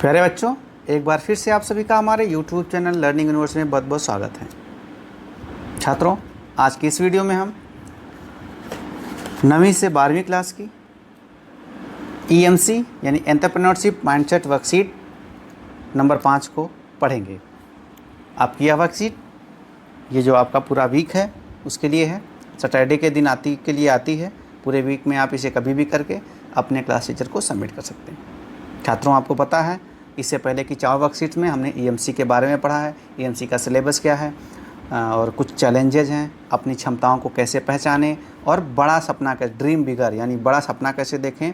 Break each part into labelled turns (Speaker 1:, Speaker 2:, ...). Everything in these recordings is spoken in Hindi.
Speaker 1: प्यारे बच्चों, एक बार फिर से आप सभी का हमारे YouTube चैनल लर्निंग यूनिवर्स में बहुत बहुत स्वागत है। छात्रों, आज की इस वीडियो में हम 9वीं से 12वीं क्लास की EMC यानी एंटरप्रेन्योरशिप माइंडसेट वर्कशीट नंबर 5 को पढ़ेंगे। आपकी यह वर्कशीट ये जो आपका पूरा वीक है उसके लिए है। सैटरडे के दिन आती है। पूरे वीक में आप इसे कभी भी करके अपने क्लास टीचर को सबमिट कर सकते हैं। छात्रों, आपको पता है इससे पहले की 4 वर्कशीट्स में हमने EMC के बारे में पढ़ा है। EMC का सिलेबस क्या है और कुछ चैलेंजेज हैं, अपनी क्षमताओं को कैसे पहचानें और बड़ा सपना कैसे, ड्रीम बिगर यानी बड़ा सपना कैसे देखें।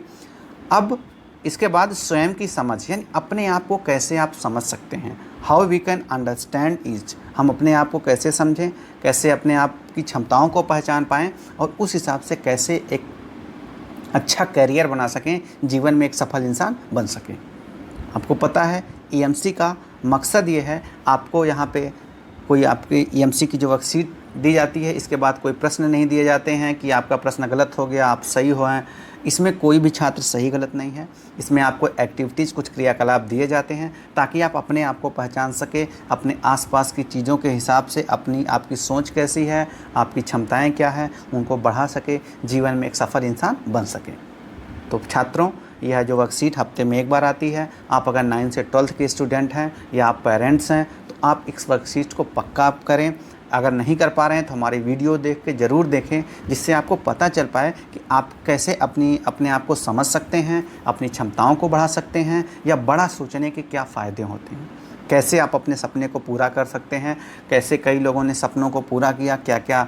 Speaker 1: अब इसके बाद स्वयं की समझ यानी अपने आप को कैसे आप समझ सकते हैं। How we can understand each, हम अपने आप को कैसे समझें, कैसे अपने आप की क्षमताओं को पहचान पाएँ और उस हिसाब से कैसे एक अच्छा करियर बना सकें, जीवन में एक सफल इंसान बन सकें। आपको पता है EMC का मकसद ये है, आपको यहाँ पे कोई आपकी EMC की जो वर्कशीट दी जाती है इसके बाद कोई प्रश्न नहीं दिए जाते हैं कि आपका प्रश्न गलत हो गया, आप सही हो हैं। इसमें कोई भी छात्र सही गलत नहीं है। इसमें आपको एक्टिविटीज़, कुछ क्रियाकलाप दिए जाते हैं ताकि आप अपने आप को पहचान सके, अपने आसपास की चीज़ों के हिसाब से आपकी सोच कैसी है, आपकी क्षमताएं क्या है, उनको बढ़ा सके, जीवन में एक सफल इंसान बन सके। तो छात्रों, यह जो वर्कशीट हफ्ते में एक बार आती है। आप अगर 9 से 12th के स्टूडेंट हैं या आप पेरेंट्स हैं तो आप इस वर्कशीट को पक्का आप करें। अगर नहीं कर पा रहे हैं तो हमारी वीडियो देख के ज़रूर देखें, जिससे आपको पता चल पाए कि आप कैसे अपने आप को समझ सकते हैं, अपनी क्षमताओं को बढ़ा सकते हैं या बड़ा सोचने के क्या फ़ायदे होते हैं, कैसे आप अपने सपने को पूरा कर सकते हैं, कैसे कई लोगों ने सपनों को पूरा किया, क्या क्या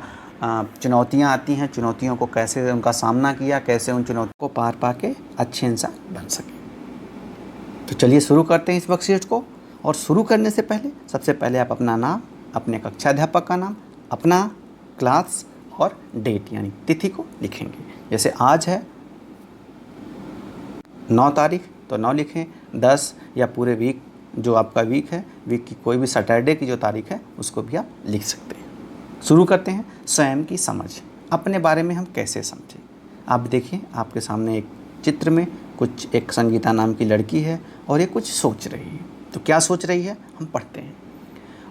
Speaker 1: चुनौतियाँ आती हैं, चुनौतियों को कैसे उनका सामना किया, कैसे उन चुनौतियों को पार पा के अच्छे इंसान बन सके। तो चलिए शुरू करते हैं इस वर्कशीट को। और शुरू करने से पहले सबसे पहले आप अपना नाम, अपने कक्षा अध्यापक का नाम, अपना क्लास और डेट यानी तिथि को लिखेंगे। जैसे आज है 9 तारीख तो 9 लिखें, 10 या पूरे वीक जो आपका वीक है, वीक की कोई भी सैटरडे की जो तारीख है उसको भी आप लिख सकते हैं। शुरू करते हैं। स्वयं की समझ, अपने बारे में हम कैसे समझें। आप देखिए, आपके सामने एक चित्र में एक संगीता नाम की लड़की है और ये कुछ सोच रही है। तो क्या सोच रही है, हम पढ़ते हैं।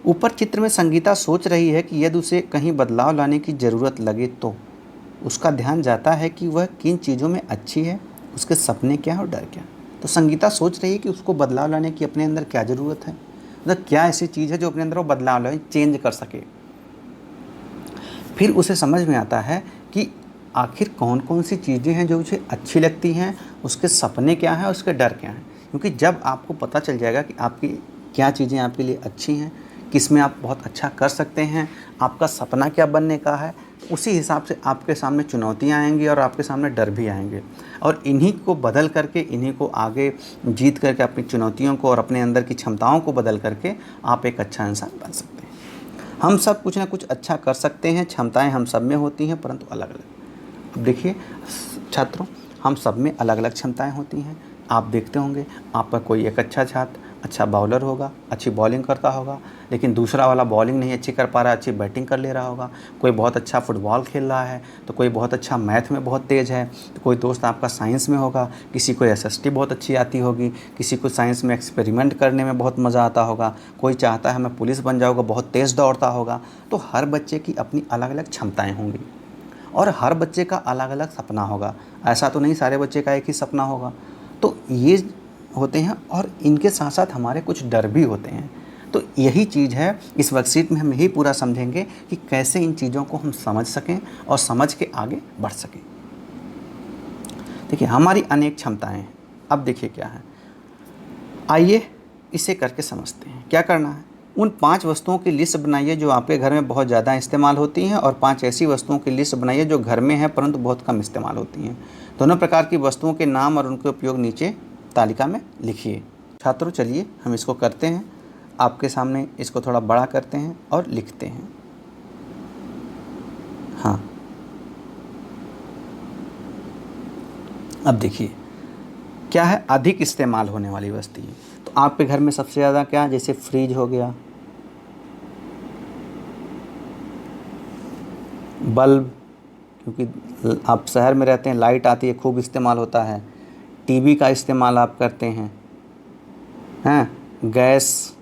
Speaker 1: ऊपर चित्र में संगीता सोच रही है कि यदि उसे कहीं बदलाव लाने की ज़रूरत लगे तो उसका ध्यान जाता है कि वह किन चीज़ों में अच्छी है, उसके सपने क्या है और डर क्या। तो संगीता सोच रही है कि उसको बदलाव लाने की अपने अंदर क्या ज़रूरत है, मतलब क्या ऐसी चीज़ है जो अपने अंदर वो बदलाव लाए, चेंज कर सके। फिर उसे समझ में आता है कि आखिर कौन कौन सी चीज़ें हैं जो उसे अच्छी लगती हैं, उसके सपने क्या हैं, उसके डर क्या हैं। क्योंकि जब आपको पता चल जाएगा कि आपकी क्या चीज़ें आपके लिए अच्छी हैं, किस में आप बहुत अच्छा कर सकते हैं, आपका सपना क्या बनने का है, उसी हिसाब से आपके सामने चुनौतियाँ आएंगी और आपके सामने डर भी आएंगे। और इन्हीं को बदल करके, इन्हीं को आगे जीत करके, अपनी चुनौतियों को और अपने अंदर की क्षमताओं को बदल करके आप एक अच्छा इंसान बन सकते हैं। हम सब कुछ ना कुछ अच्छा कर सकते हैं, क्षमताएं हम सब में होती हैं परंतु अलग अलग। अब देखिए छात्रों, हम सब में अलग अलग क्षमताएं होती हैं। आप देखते होंगे आपका कोई एक अच्छा छात्र अच्छा बॉलर होगा, अच्छी बॉलिंग करता होगा, लेकिन दूसरा वाला बॉलिंग नहीं अच्छी कर पा रहा, अच्छी बैटिंग कर ले रहा होगा। कोई बहुत अच्छा फुटबॉल खेल रहा है तो कोई बहुत अच्छा मैथ में बहुत तेज़ है, तो कोई दोस्त आपका साइंस में होगा, किसी को SST बहुत अच्छी आती होगी, किसी को साइंस में एक्सपेरिमेंट करने में बहुत मज़ा आता होगा, कोई चाहता है मैं पुलिस बन जाऊँगा, बहुत तेज़ दौड़ता होगा। तो हर बच्चे की अपनी अलग अलग क्षमताएँ होंगी और हर बच्चे का अलग अलग सपना होगा। ऐसा तो नहीं सारे बच्चे का एक ही सपना होगा। तो ये होते हैं और इनके साथ साथ हमारे कुछ डर भी होते हैं। तो यही चीज़ है, इस वर्कशीट में हम यही पूरा समझेंगे कि कैसे इन चीज़ों को हम समझ सकें और समझ के आगे बढ़ सकें। देखिए, हमारी अनेक क्षमताएं हैं। अब देखिए क्या है, आइए इसे करके समझते हैं। क्या करना है, उन 5 वस्तुओं की लिस्ट बनाइए जो आपके घर में बहुत ज़्यादा इस्तेमाल होती हैं और 5 ऐसी वस्तुओं की लिस्ट बनाइए जो घर में है परंतु बहुत कम इस्तेमाल होती हैं। दोनों प्रकार की वस्तुओं के नाम और उनके उपयोग नीचे तालिका में लिखिए। छात्रों, चलिए हम इसको करते हैं। आपके सामने इसको थोड़ा बड़ा करते हैं और लिखते हैं। हाँ, अब देखिए क्या है, अधिक इस्तेमाल होने वाली वस्तु है। तो आपके घर में सबसे ज़्यादा क्या, जैसे फ्रिज हो गया, बल्ब, क्योंकि आप शहर में रहते हैं, लाइट आती है, खूब इस्तेमाल होता है। टीवी का इस्तेमाल आप करते हैं, हैं, गैस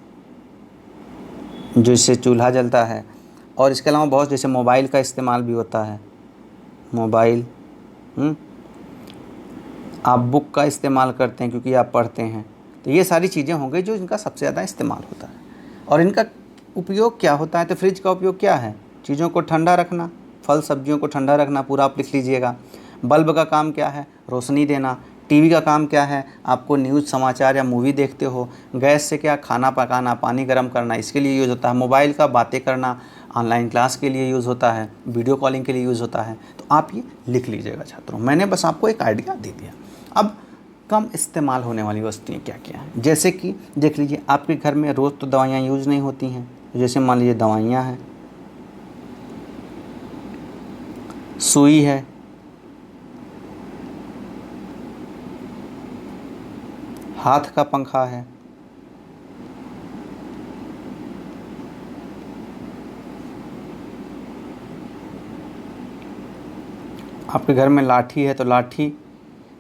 Speaker 1: जो इससे चूल्हा जलता है, और इसके अलावा बहुत जैसे मोबाइल का इस्तेमाल भी होता है, मोबाइल, आप बुक का इस्तेमाल करते हैं क्योंकि आप पढ़ते हैं। तो ये सारी चीज़ें हो गई जो इनका सबसे ज़्यादा इस्तेमाल होता है। और इनका उपयोग क्या होता है, तो फ्रिज का उपयोग क्या है, चीज़ों को ठंडा रखना, फल सब्जियों को ठंडा रखना, पूरा आप लिख लीजिएगा। बल्ब का काम क्या है, रोशनी देना। टीवी का काम क्या है, आपको न्यूज़ समाचार या मूवी देखते हो। गैस से क्या, खाना पकाना, पानी गर्म करना, इसके लिए यूज़ होता है। मोबाइल का बातें करना, ऑनलाइन क्लास के लिए यूज़ होता है, वीडियो कॉलिंग के लिए यूज़ होता है। तो आप ये लिख लीजिएगा छात्रों, मैंने बस आपको एक आइडिया दे दिया। अब कम इस्तेमाल होने वाली वस्तुएं क्या क्या हैं, जैसे कि देख लीजिए आपके घर में रोज़ तो दवाइयाँ यूज़ नहीं होती हैं। जैसे मान लीजिए दवाइयाँ हैं, सुई है, हाथ का पंखा है, आपके घर में लाठी है तो लाठी,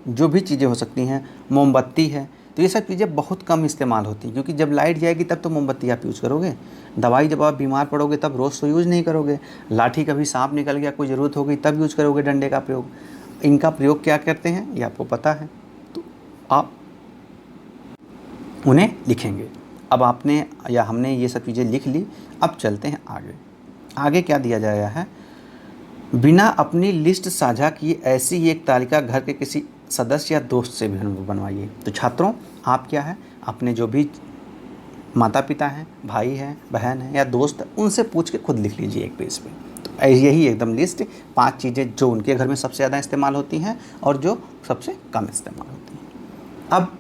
Speaker 1: जो भी चीज़ें हो सकती हैं, मोमबत्ती है। तो ये सब चीज़ें बहुत कम इस्तेमाल होती हैं, क्योंकि जब लाइट जाएगी तब तो मोमबत्ती आप यूज़ करोगे। दवाई जब आप बीमार पड़ोगे तब रोज़ तो यूज़ नहीं करोगे। लाठी कभी सांप निकल गया, कोई ज़रूरत हो गई तब यूज़ करोगे डंडे का प्रयोग। इनका प्रयोग क्या करते हैं ये आपको पता है, तो आप उन्हें लिखेंगे। अब आपने या हमने ये सब चीज़ें लिख ली। अब चलते हैं आगे। आगे क्या दिया गया है, बिना अपनी लिस्ट साझा किए ऐसी ही एक तालिका घर के किसी सदस्य या दोस्त से भी बनवाइए। तो छात्रों आप क्या है, अपने जो भी माता पिता हैं, भाई हैं, बहन हैं या दोस्त हैं, उनसे पूछ के खुद लिख लीजिए एक पेज पे। तो यही एकदम लिस्ट 5 चीज़ें जो उनके घर में सबसे ज़्यादा इस्तेमाल होती हैं और जो सबसे कम इस्तेमाल होती हैं। अब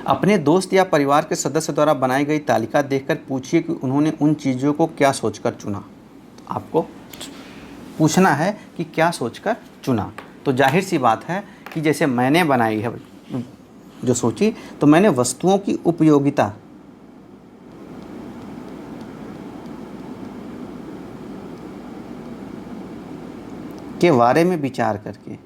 Speaker 1: अपने दोस्त या परिवार के सदस्य द्वारा बनाई गई तालिका देखकर पूछिए कि उन्होंने उन चीज़ों को क्या सोचकर चुना। तो आपको पूछना है कि क्या सोचकर चुना। तो जाहिर सी बात है कि जैसे मैंने बनाई है जो सोची, तो मैंने वस्तुओं की उपयोगिता के बारे में विचार करके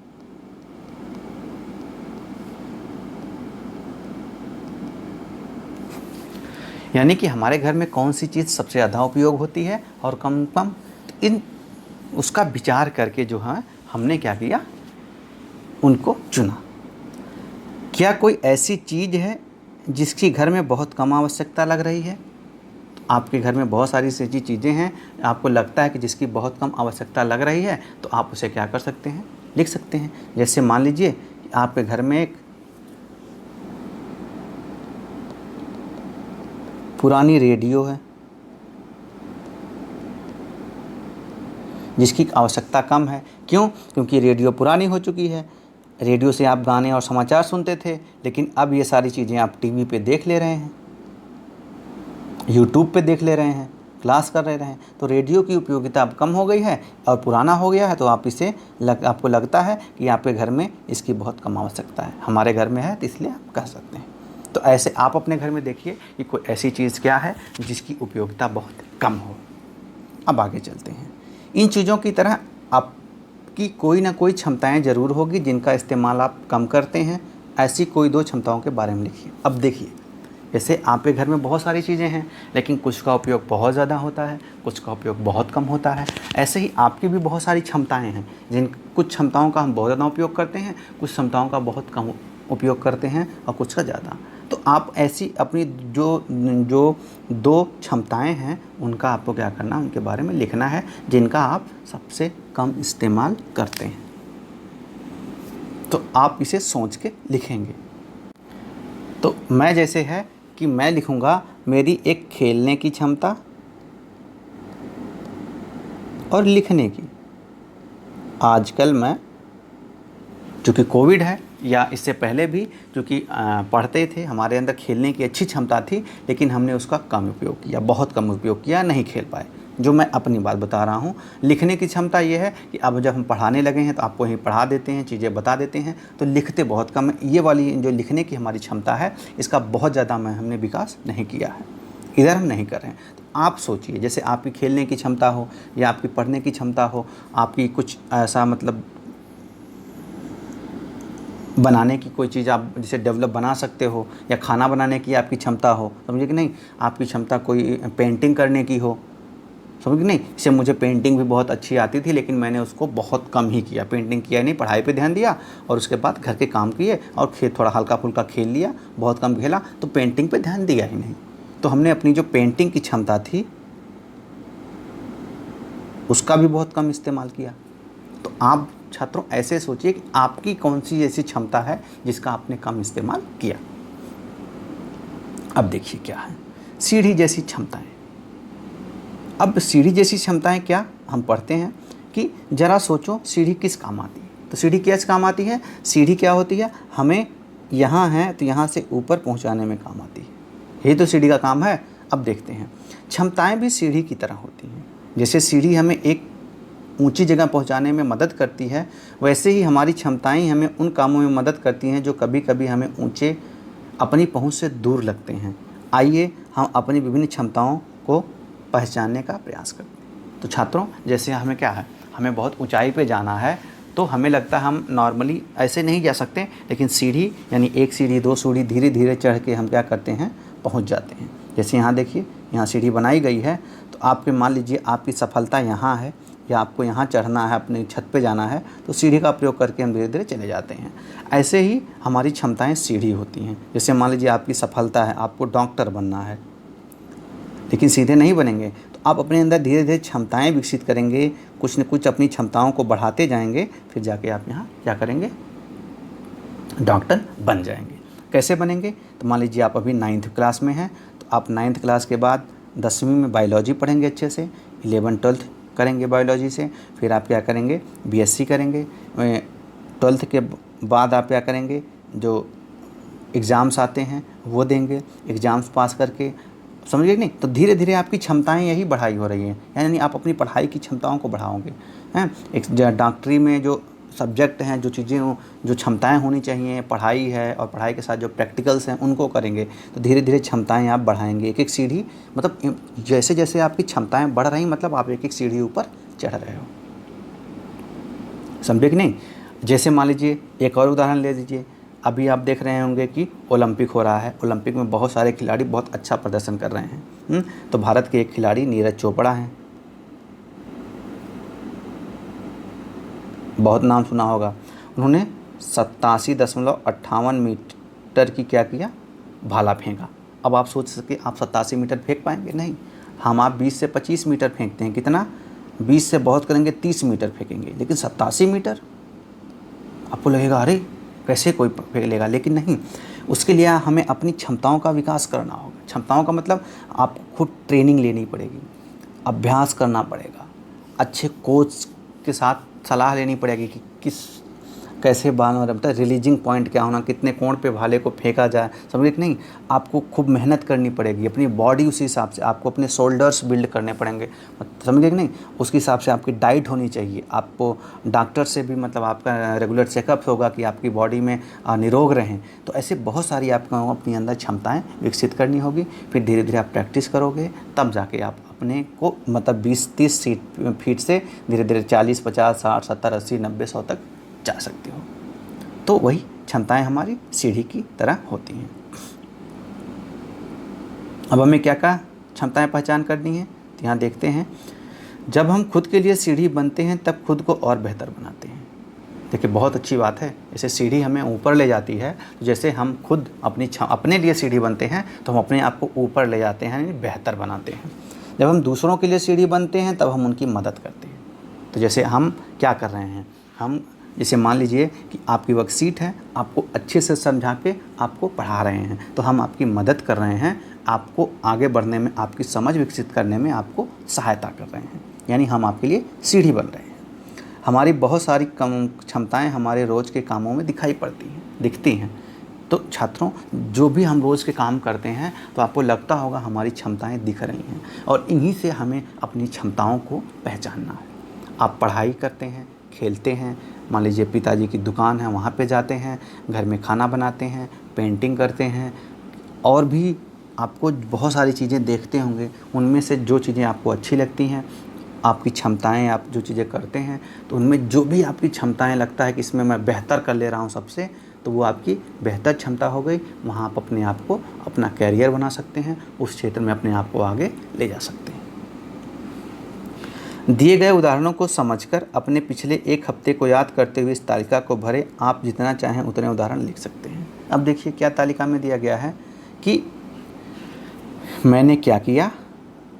Speaker 1: यानी कि हमारे घर में कौन सी चीज़ सबसे ज़्यादा उपयोग होती है और कम कम, इन उसका विचार करके जो है हमने क्या किया, उनको चुना। क्या कोई ऐसी चीज़ है जिसकी घर में बहुत कम आवश्यकता लग रही है। तो आपके घर में बहुत सारी ऐसी चीज़ें हैं, आपको लगता है कि जिसकी बहुत कम आवश्यकता लग रही है, तो आप उसे क्या कर सकते हैं, लिख सकते हैं। जैसे मान लीजिए कि आपके घर में एक पुरानी रेडियो है जिसकी आवश्यकता कम है। क्यों? क्योंकि रेडियो पुरानी हो चुकी है। रेडियो से आप गाने और समाचार सुनते थे, लेकिन अब ये सारी चीज़ें आप टीवी पे देख ले रहे हैं, यूट्यूब पे देख ले रहे हैं, क्लास कर रहे हैं। तो रेडियो की उपयोगिता अब कम हो गई है और पुराना हो गया है, तो आप इसे आपको लगता है कि आपके घर में इसकी बहुत कम आवश्यकता है। हमारे घर में है तो इसलिए आप कह सकते हैं। तो ऐसे आप अपने घर में देखिए कि कोई ऐसी चीज़ क्या है जिसकी उपयोगिता बहुत कम हो। अब आगे चलते हैं। इन चीज़ों की तरह आपकी कोई ना कोई क्षमताएं ज़रूर होगी जिनका इस्तेमाल आप कम करते हैं। ऐसी कोई 2 क्षमताओं के बारे में लिखिए। अब देखिए, जैसे आपके घर में बहुत सारी चीज़ें हैं, लेकिन कुछ का उपयोग बहुत ज़्यादा होता है, कुछ का उपयोग बहुत कम होता है। ऐसे ही आपकी भी बहुत सारी क्षमताएं हैं, कुछ क्षमताओं का हम बहुत ज़्यादा उपयोग करते हैं, कुछ क्षमताओं का बहुत कम उपयोग करते हैं और कुछ का ज़्यादा। तो आप ऐसी अपनी जो 2 क्षमताएं हैं उनका आपको क्या करना, उनके बारे में लिखना है जिनका आप सबसे कम इस्तेमाल करते हैं। तो आप इसे सोच के लिखेंगे। तो मैं जैसे है कि मैं लिखूँगा मेरी एक खेलने की क्षमता और लिखने की। आजकल मैं, चूँकि कोविड है या इससे पहले भी चूँकि पढ़ते थे, हमारे अंदर खेलने की अच्छी क्षमता थी, लेकिन हमने उसका कम उपयोग किया, बहुत कम उपयोग किया, नहीं खेल पाए। जो मैं अपनी बात बता रहा हूँ। लिखने की क्षमता ये है कि अब जब हम पढ़ाने लगे हैं तो आपको ही पढ़ा देते हैं, चीज़ें बता देते हैं, तो लिखते बहुत कम है। ये वाली जो लिखने की हमारी क्षमता है, इसका बहुत ज़्यादा हमने विकास नहीं किया है, इधर हम नहीं कर रहे हैं। तो आप सोचिए, जैसे आपकी खेलने की क्षमता हो या आपकी पढ़ने की क्षमता हो, आपकी कुछ ऐसा मतलब बनाने की कोई चीज़ आप जैसे डेवलप बना सकते हो, या खाना बनाने की आपकी क्षमता हो, समझे कि नहीं, आपकी क्षमता कोई पेंटिंग करने की हो, समझ कि नहीं। जैसे मुझे पेंटिंग भी बहुत अच्छी आती थी, लेकिन मैंने उसको बहुत कम ही किया, पेंटिंग किया नहीं, पढ़ाई पे ध्यान दिया और उसके बाद घर के काम किए और थोड़ा हल्का फुल्का खेल लिया, बहुत कम खेला, तो पेंटिंग पे ध्यान दिया ही नहीं। तो हमने अपनी जो पेंटिंग की क्षमता थी उसका भी बहुत कम इस्तेमाल किया। तो आप छात्रों ऐसे सोचिए कि आपकी कौन सी ऐसी क्षमता है जिसका आपने कम इस्तेमाल किया। अब देखिए क्या है सीढ़ी जैसी क्षमताएं। अब सीढ़ी जैसी क्षमताएं क्या, हम पढ़ते हैं कि जरा सोचो सीढ़ी किस काम आती है। तो सीढ़ी किस काम आती है, सीढ़ी क्या होती है, हमें यहाँ है तो यहाँ से ऊपर पहुँचाने में काम आती है, यही तो सीढ़ी का काम है। अब देखते हैं क्षमताएं भी सीढ़ी की तरह होती हैं। जैसे सीढ़ी हमें एक ऊंची जगह पहुंचाने में मदद करती है, वैसे ही हमारी क्षमताएं हमें उन कामों में मदद करती हैं जो कभी कभी हमें ऊंचे अपनी पहुंच से दूर लगते हैं। आइए हम अपनी विभिन्न क्षमताओं को पहचानने का प्रयास करते हैं। तो छात्रों जैसे हमें क्या है, हमें बहुत ऊंचाई पे जाना है, तो हमें लगता है हम नॉर्मली ऐसे नहीं जा सकते, लेकिन सीढ़ी यानी एक सीढ़ी दो सीढ़ी धीरे धीरे चढ़ के हम क्या करते हैं, पहुंच जाते हैं। जैसे यहाँ देखिए, यहाँ सीढ़ी बनाई गई है, तो आपके मान लीजिए आपकी सफलता यहाँ है या आपको यहाँ चढ़ना है, अपनी छत पे जाना है, तो सीढ़ी का प्रयोग करके हम धीरे धीरे चले जाते हैं। ऐसे ही हमारी क्षमताएं सीढ़ी होती हैं। जैसे मान लीजिए आपकी सफलता है, आपको डॉक्टर बनना है, लेकिन सीधे नहीं बनेंगे, तो आप अपने अंदर धीरे धीरे क्षमताएं विकसित करेंगे, कुछ न कुछ अपनी क्षमताओं को बढ़ाते जाएंगे, फिर जाके आप यहाँ क्या करेंगे, डॉक्टर बन जाएंगे। कैसे बनेंगे, तो मान लीजिए आप अभी 9th क्लास में हैं, तो आप 9th क्लास के बाद 10वीं में बायोलॉजी पढ़ेंगे अच्छे से, 11th-12th करेंगे बायोलॉजी से, फिर आप क्या करेंगे, बीएससी करेंगे। 12th के बाद आप क्या करेंगे, जो एग्ज़ाम्स आते हैं वो देंगे, एग्ज़ाम्स पास करके, समझ गए नहीं। तो धीरे धीरे आपकी क्षमताएं यही बढ़ाई हो रही हैं, यानी आप अपनी पढ़ाई की क्षमताओं को बढ़ाओगे हैं। एक डॉक्टरी में जो सब्जेक्ट हैं, जो चीज़ें जो क्षमताएं होनी चाहिए, पढ़ाई है और पढ़ाई के साथ जो प्रैक्टिकल्स हैं उनको करेंगे, तो धीरे धीरे क्षमताएं आप बढ़ाएंगे। एक एक सीढ़ी, मतलब जैसे जैसे आपकी क्षमताएं बढ़ रही, मतलब आप एक एक सीढ़ी ऊपर चढ़ रहे हो, समझे कि नहीं। जैसे मान लीजिए एक और उदाहरण ले लीजिए, अभी आप देख रहे होंगे कि ओलंपिक हो रहा है, ओलंपिक में बहुत सारे खिलाड़ी बहुत अच्छा प्रदर्शन कर रहे हैं। तो भारत के एक खिलाड़ी नीरज चोपड़ा हैं, बहुत नाम सुना होगा। उन्होंने 87.58 मीटर की क्या किया, भाला फेंका। अब आप सोच सके आप 87 मीटर फेंक पाएंगे, नहीं। हम आप 20 से 25 मीटर फेंकते हैं, कितना, 20 से बहुत करेंगे 30 मीटर फेंकेंगे, लेकिन 87 मीटर, आपको लगेगा अरे कैसे कोई फेंक लेगा, लेकिन नहीं। उसके लिए हमें अपनी क्षमताओं का विकास करना होगा। क्षमताओं का मतलब आपको खुद ट्रेनिंग लेनी पड़ेगी, अभ्यास करना पड़ेगा, अच्छे कोच के साथ सलाह लेनी पड़ेगी कि कैसे बाल, मतलब रिलीजिंग पॉइंट क्या होना, कितने कोण पे भाले को फेंका जाए, समझे कि नहीं। आपको खूब मेहनत करनी पड़ेगी, अपनी बॉडी उसी हिसाब से, आपको अपने शोल्डर्स बिल्ड करने पड़ेंगे, समझे कि नहीं। उसके हिसाब से आपकी डाइट होनी चाहिए, आपको डॉक्टर से भी मतलब आपका रेगुलर चेकअप होगा कि आपकी बॉडी में निरोग रहें। तो ऐसे बहुत सारी आपको अपनी अंदर क्षमताएँ विकसित करनी होगी। फिर धीरे धीरे आप प्रैक्टिस करोगे, तब जाके आप अपने को मतलब 20-30 फीट से धीरे धीरे 40, 50, 60, 70, 80, 90, 100 तक जा सकते हो। तो वही क्षमताएं हमारी सीढ़ी की तरह होती हैं। अब हमें क्या क्या क्षमताएं पहचान करनी है, तो यहाँ देखते हैं। जब हम खुद के लिए सीढ़ी बनते हैं तब खुद को और बेहतर बनाते हैं। देखिए बहुत अच्छी बात है, जैसे सीढ़ी हमें ऊपर ले जाती है, तो जैसे हम खुद अपने लिए सीढ़ी बनते हैं तो हम अपने आप को ऊपर ले जाते हैं, यानी बेहतर बनाते हैं। जब हम दूसरों के लिए सीढ़ी बनते हैं तब हम उनकी मदद करते हैं। तो जैसे हम क्या कर रहे हैं, हम जैसे मान लीजिए कि आपकी वर्कशीट है, आपको अच्छे से समझा के आपको पढ़ा रहे हैं, तो हम आपकी मदद कर रहे हैं, आपको आगे बढ़ने में, आपकी समझ विकसित करने में आपको सहायता कर रहे हैं, यानी हम आपके लिए सीढ़ी बन रहे हैं। हमारी बहुत सारी क्षमताएं हमारे रोज़ के कामों में दिखती हैं। तो छात्रों जो भी हम रोज़ के काम करते हैं तो आपको लगता होगा हमारी क्षमताएं दिख रही हैं, और इन्हीं से हमें अपनी क्षमताओं को पहचानना है। आप पढ़ाई करते हैं, खेलते हैं, मान लीजिए पिताजी की दुकान है वहाँ पे जाते हैं, घर में खाना बनाते हैं, पेंटिंग करते हैं, और भी आपको बहुत सारी चीज़ें देखते होंगे। उनमें से जो चीज़ें आपको अच्छी लगती हैं, आपकी क्षमताएं, आप जो चीज़ें करते हैं, तो उनमें जो भी आपकी क्षमताएं लगता है कि इसमें मैं बेहतर कर ले रहा हूँ सबसे, तो वो आपकी बेहतर क्षमता हो गई। वहाँ आप अपने आप को अपना कैरियर बना सकते हैं, उस क्षेत्र में अपने आप को आगे ले जा सकते हैं। दिए गए उदाहरणों को समझकर अपने पिछले एक हफ्ते को याद करते हुए इस तालिका को भरें। आप जितना चाहें उतने उदाहरण लिख सकते हैं। अब देखिए क्या तालिका में दिया गया है कि मैंने क्या किया,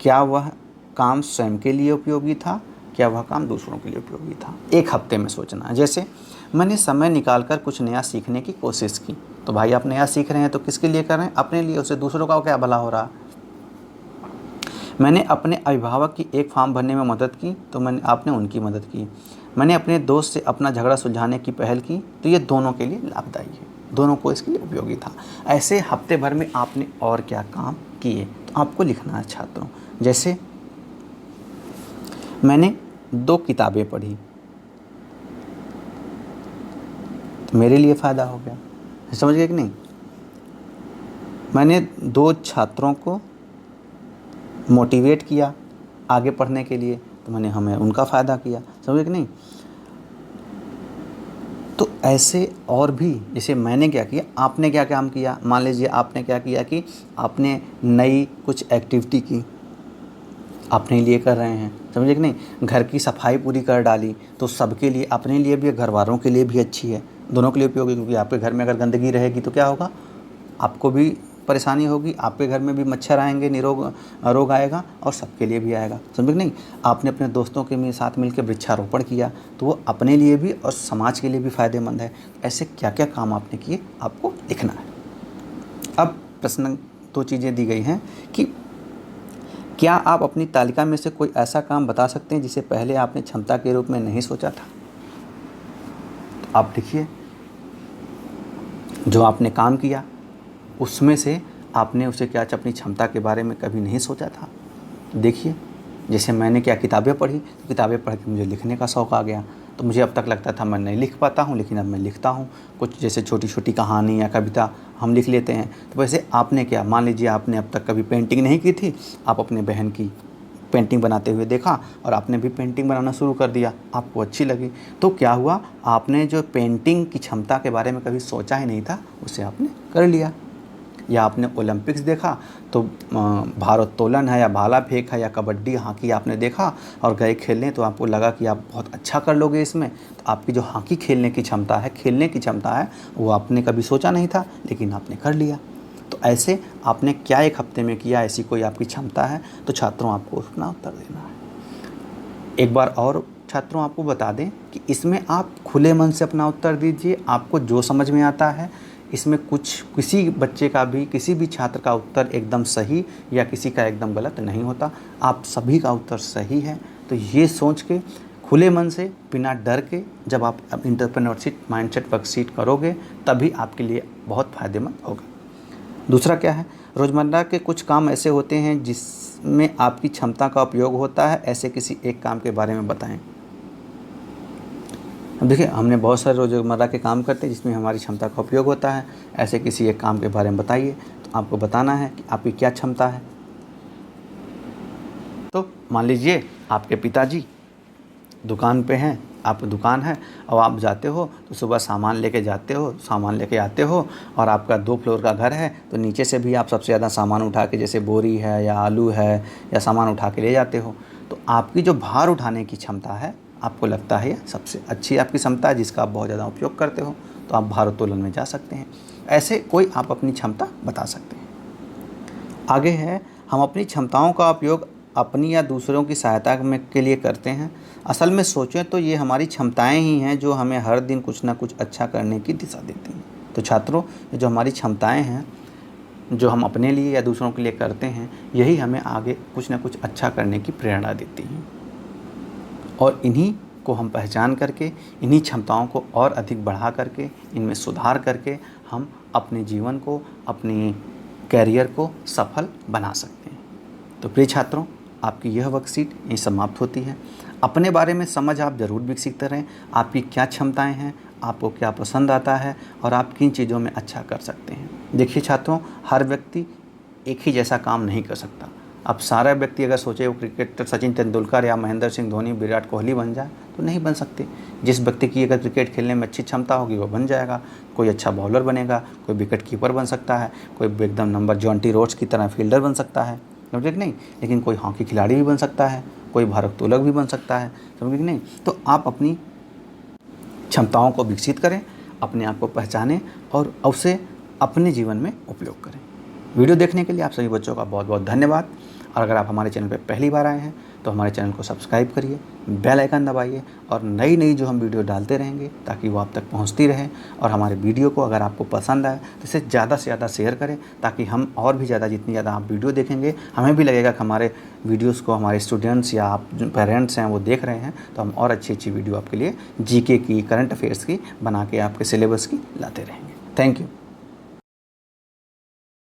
Speaker 1: क्या वह काम स्वयं के लिए उपयोगी था, क्या वह काम दूसरों के लिए उपयोगी था। एक हफ्ते में सोचना है। जैसे मैंने समय निकालकर कुछ नया सीखने की कोशिश की, तो भाई आप नया सीख रहे हैं तो किसके लिए कर रहे हैं? अपने लिए। उससे दूसरों का क्या भला हो रहा। मैंने अपने अभिभावक की एक फॉर्म भरने में मदद की, तो आपने उनकी मदद की। मैंने अपने दोस्त से अपना झगड़ा सुलझाने की पहल की, तो ये दोनों के लिए लाभदायी है, दोनों को इसके लिए उपयोगी था। ऐसे हफ्ते भर में आपने और क्या काम किए, तो आपको लिखना है छात्रों। जैसे मैंने 2 किताबें पढ़ी, तो मेरे लिए फ़ायदा हो गया। समझ गए कि नहीं? मैंने 2 छात्रों को मोटिवेट किया आगे पढ़ने के लिए, तो हमें उनका फ़ायदा किया। समझे कि नहीं? तो ऐसे और भी, जैसे मैंने क्या किया, आपने क्या काम किया। मान लीजिए आपने क्या किया कि आपने नई कुछ एक्टिविटी की, अपने लिए कर रहे हैं। समझे कि नहीं? घर की सफाई पूरी कर डाली, तो सबके लिए, अपने लिए भी, घर वालों के लिए भी अच्छी है, दोनों के लिए उपयोगी। क्योंकि आपके घर में अगर गंदगी रहेगी तो क्या होगा, आपको भी परेशानी होगी, आपके घर में भी मच्छर आएंगे, रोग आएगा, और सबके लिए भी आएगा। समझे कि नहीं? आपने अपने दोस्तों के साथ मिलकर वृक्षारोपण किया, तो वो अपने लिए भी और समाज के लिए भी फ़ायदेमंद है। ऐसे क्या क्या काम आपने किए, आपको लिखना है। अब प्रश्न 2 चीज़ें दी गई हैं कि क्या आप अपनी तालिका में से कोई ऐसा काम बता सकते हैं जिसे पहले आपने क्षमता के रूप में नहीं सोचा था। तो आप देखिए, जो आपने काम किया उसमें से आपने उसे क्या अपनी क्षमता के बारे में कभी नहीं सोचा था। देखिए, जैसे मैंने क्या किताबें पढ़ी, तो किताबें पढ़ के मुझे लिखने का शौक़ आ गया। तो मुझे अब तक लगता था मैं नहीं लिख पाता हूँ, लेकिन अब मैं लिखता हूँ। कुछ जैसे छोटी छोटी कहानी या कविता हम लिख लेते हैं। तो वैसे आपने क्या, मान लीजिए आपने अब तक कभी पेंटिंग नहीं की थी, आप अपने बहन की पेंटिंग बनाते हुए देखा और आपने भी पेंटिंग बनाना शुरू कर दिया, आपको अच्छी लगी। तो क्या हुआ, आपने जो पेंटिंग की क्षमता के बारे में कभी सोचा ही नहीं था, उसे आपने कर लिया। या आपने ओलंपिक्स देखा, तो भारोत्तोलन है या भाला फेंक है या कबड्डी, हॉकी आपने देखा और गए खेलने, तो आपको लगा कि आप बहुत अच्छा कर लोगे इसमें। तो आपकी जो हॉकी खेलने की क्षमता है, वो आपने कभी सोचा नहीं था, लेकिन आपने कर लिया। तो ऐसे आपने क्या एक हफ्ते में किया, ऐसी कोई आपकी क्षमता है, तो छात्रों आपको अपना उत्तर देना है। एक बार और छात्रों आपको बता दें कि इसमें आप खुले मन से अपना उत्तर दीजिए, आपको जो समझ में आता है। इसमें किसी बच्चे का भी, किसी भी छात्र का उत्तर एकदम सही या किसी का एकदम गलत नहीं होता। आप सभी का उत्तर सही है। तो ये सोच के खुले मन से, बिना डर के, जब आप एंटरप्रेन्योरशिप माइंडसेट वर्कशीट करोगे, तभी आपके लिए बहुत फ़ायदेमंद होगा। दूसरा क्या है, रोज़मर्रा के कुछ काम ऐसे होते हैं जिसमें आपकी क्षमता का उपयोग होता है, ऐसे किसी एक काम के बारे में बताएं। अब देखिए, हमने बहुत सारे रोज़मर्रा के काम करते हैं जिसमें हमारी क्षमता का उपयोग होता है, ऐसे किसी एक काम के बारे में बताइए। तो आपको बताना है कि आपकी क्या क्षमता है। तो मान लीजिए आपके पिताजी दुकान पे हैं, आप दुकान है और आप जाते हो, तो सुबह सामान लेके जाते हो, सामान लेके आते हो, और आपका 2 फ्लोर का घर है, तो नीचे से भी आप सबसे ज़्यादा सामान उठा के, जैसे बोरी है या आलू है या सामान उठा के ले जाते हो। तो आपकी जो भार उठाने की क्षमता है, आपको लगता है सबसे अच्छी आपकी क्षमता है, जिसका आप बहुत ज़्यादा उपयोग करते हो, तो आप भारोत्तोलन में जा सकते हैं। ऐसे कोई आप अपनी क्षमता बता सकते हैं। आगे है, हम अपनी क्षमताओं का उपयोग अपनी या दूसरों की सहायता के लिए करते हैं। असल में सोचें तो ये हमारी क्षमताएं ही हैं जो हमें हर दिन कुछ ना कुछ अच्छा करने की दिशा देती हैं। तो छात्रों, ये जो हमारी क्षमताएं हैं, जो हम अपने लिए या दूसरों के लिए करते हैं, यही हमें आगे कुछ ना कुछ अच्छा करने की प्रेरणा देती हैं। और इन्हीं को हम पहचान करके, इन्हीं क्षमताओं को और अधिक बढ़ा करके, इनमें सुधार करके हम अपने जीवन को, अपने कैरियर को सफल बना सकते हैं। तो प्रिय छात्रों, आपकी यह वर्कशीट यहीं समाप्त होती है। अपने बारे में समझ आप ज़रूर विकसित रहें। आपकी क्या क्षमताएं हैं, आपको क्या पसंद आता है और आप किन चीज़ों में अच्छा कर सकते हैं। देखिए छात्रों, हर व्यक्ति एक ही जैसा काम नहीं कर सकता। अब सारा व्यक्ति अगर सोचे वो क्रिकेटर सचिन तेंदुलकर या महेंद्र सिंह धोनी, विराट कोहली बन जाए, तो नहीं बन सकते। जिस व्यक्ति की अगर क्रिकेट खेलने में अच्छी क्षमता होगी वो बन जाएगा, कोई अच्छा बॉलर बनेगा, कोई विकेट कीपर बन सकता है, कोई एकदम नंबर जॉन्टी रोड्स की तरह फील्डर बन सकता है, समझे कि नहीं। लेकिन कोई हॉकी खिलाड़ी भी बन सकता है, कोई भारोत्तोलक भी बन सकता है, समझे कि नहीं। तो आप अपनी क्षमताओं को विकसित करें, अपने आप को पहचानें और उसे अपने जीवन में उपयोग करें। वीडियो देखने के लिए आप सभी बच्चों का बहुत बहुत धन्यवाद। और अगर आप हमारे चैनल पर पहली बार आए हैं तो हमारे चैनल को सब्सक्राइब करिए, बेल आइकन दबाइए और नई जो हम वीडियो डालते रहेंगे ताकि वो आप तक पहुंचती रहे। और हमारे वीडियो को अगर आपको पसंद आए तो इसे ज़्यादा से ज़्यादा शेयर करें, ताकि हम और भी ज़्यादा, जितनी ज़्यादा आप वीडियो देखेंगे हमें भी लगेगा कि हमारे वीडियोज़ को हमारे स्टूडेंट्स या आप जो पेरेंट्स हैं वो देख रहे हैं, तो हम और अच्छी वीडियो आपके लिए जीके की, करंट अफेयर्स की बना के आपके सिलेबस की लाते रहेंगे। Thank you.